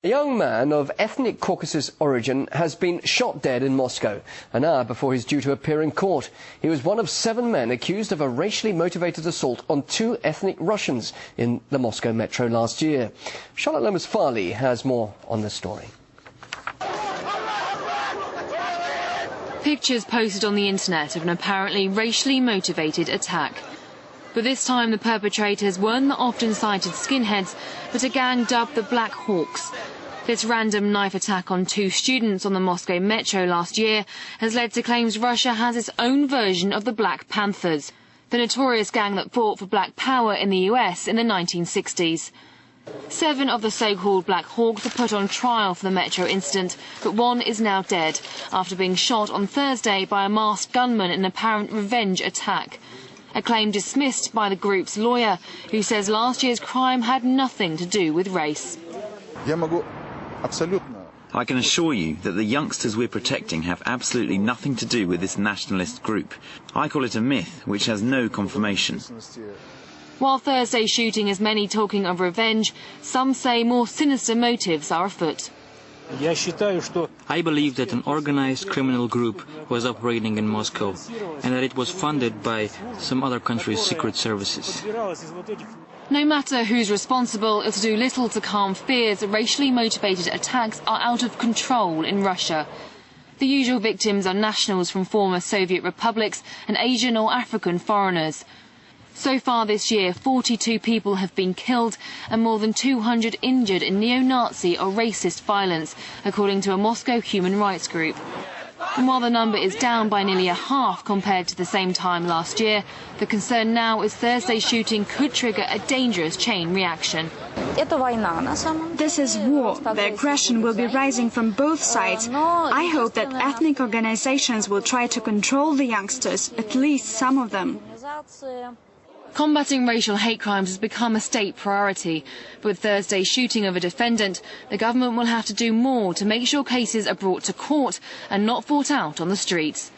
A young man of ethnic Caucasus origin has been shot dead in Moscow an hour before he's due to appear in court. He was one of 7 men accused of a racially motivated assault on 2 ethnic Russians in the Moscow metro last year. Charlotte Lomas-Farley has more on this story. Pictures posted on the internet of an apparently racially motivated attack. But this time the perpetrators weren't the often cited skinheads, but a gang dubbed the Black Hawks. This random knife attack on 2 students on the Moscow metro last year has led to claims Russia has its own version of the Black Panthers, the notorious gang that fought for black power in the US in the 1960s. 7 of the so-called Black Hawks were put on trial for the metro incident, but 1 is now dead after being shot on Thursday by a masked gunman in an apparent revenge attack. A claim dismissed by the group's lawyer, who says last year's crime had nothing to do with race. I can assure you that the youngsters we're protecting have absolutely nothing to do with this nationalist group. I call it a myth which has no confirmation. While Thursday's shooting has many talking of revenge, some say more sinister motives are afoot. I believe that an organized criminal group was operating in Moscow and that it was funded by some other country's secret services. No matter who's responsible, it'll do little to calm fears that racially motivated attacks are out of control in Russia. The usual victims are nationals from former Soviet republics and Asian or African foreigners. So far this year, 42 people have been killed and more than 200 injured in neo-Nazi or racist violence, according to a Moscow human rights group. And while the number is down by nearly a half compared to the same time last year, the concern now is Thursday's shooting could trigger a dangerous chain reaction. This is war. The aggression will be rising from both sides. I hope that ethnic organizations will try to control the youngsters, at least some of them. Combating racial hate crimes has become a state priority. But with Thursday's shooting of a defendant, the government will have to do more to make sure cases are brought to court and not fought out on the streets.